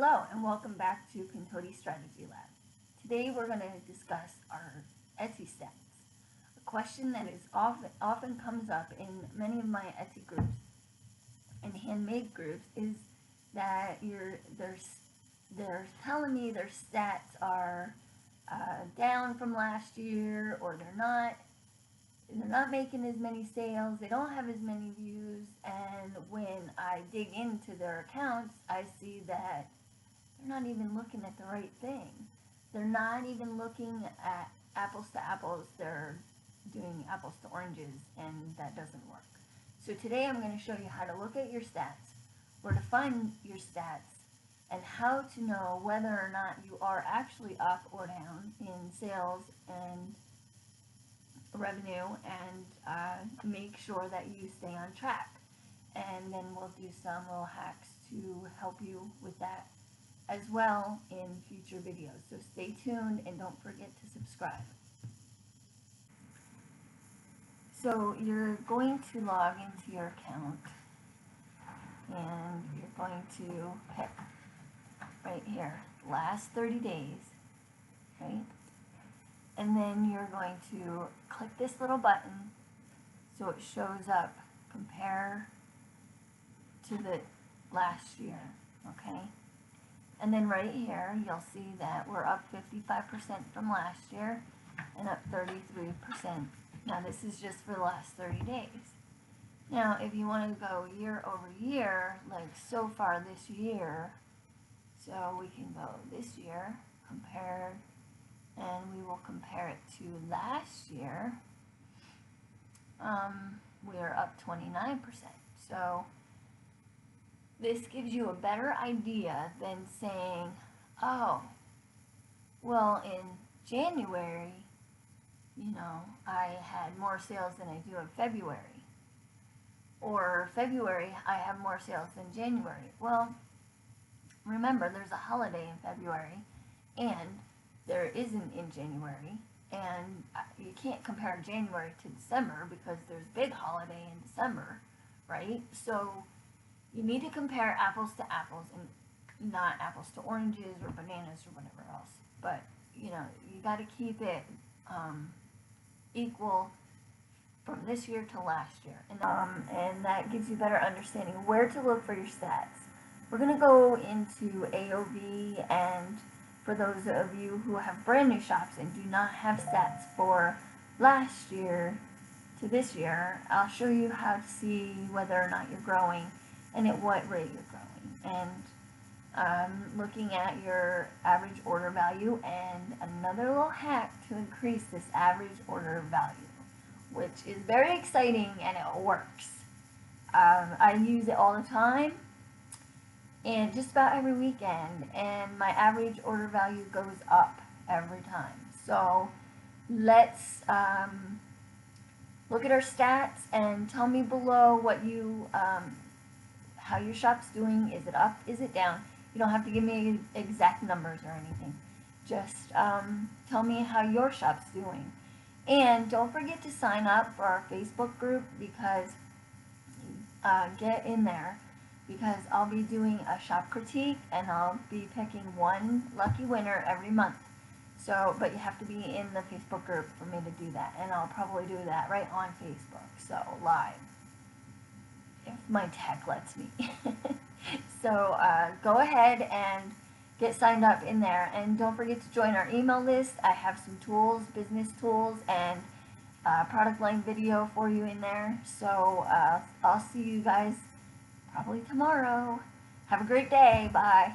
Hello and welcome back to Pintodi Strategy Lab. Today we're going to discuss our Etsy stats. A question that is often comes up in many of my Etsy groups and handmade groups is that they're telling me their stats are down from last year, or they're not making as many sales, they don't have as many views, and when I dig into their accounts, I see that they're not even looking at the right thing. They're not even looking at apples to apples, they're doing apples to oranges, and that doesn't work. So today I'm going to show you how to look at your stats, where to find your stats, and how to know whether or not you are actually up or down in sales and revenue, and make sure that you stay on track. And then we'll do some little hacks to help you with that as well in future videos. So stay tuned and don't forget to subscribe. So you're going to log into your account and you're going to pick right here, last 30 days, right? And then you're going to click this little button so it shows up, compare to the last year, okay? And then right here, you'll see that we're up 55% from last year and up 33%. Now this is just for the last 30 days. Now if you want to go year over year, like so far this year, so we can go this year, compared, and we will compare it to last year. We are up 29%. So this gives you a better idea than saying, oh, well, in January, I had more sales than I do in February. Or February, I have more sales than January. Well, remember, there's a holiday in February, and there isn't in January, and you can't compare January to December because there's a big holiday in December, right? So you need to compare apples to apples and not apples to oranges or bananas or whatever else. But, you got to keep it equal from this year to last year. And that gives you better understanding where to look for your stats. We're going to go into AOV, and for those of you who have brand new shops and do not have stats for last year to this year, I'll show you how to see whether or not you're growing and at what rate you're growing. And looking at your average order value, and another little hack to increase this average order value, which is very exciting and it works. I use it all the time and just about every weekend, and my average order value goes up every time. So let's look at our stats and tell me below what you how your shop's doing. Is it up? Is it down? You don't have to give me exact numbers or anything. Just tell me how your shop's doing. And don't forget to sign up for our Facebook group, because get in there, because I'll be doing a shop critique and I'll be picking one lucky winner every month. So, but you have to be in the Facebook group for me to do that, and I'll probably do that right on Facebook, so live, if my tech lets me. So go ahead and get signed up in there, and don't forget to join our email list. I have some tools, business tools, and product line video for you in there. So I'll see you guys probably tomorrow. Have a great day. Bye.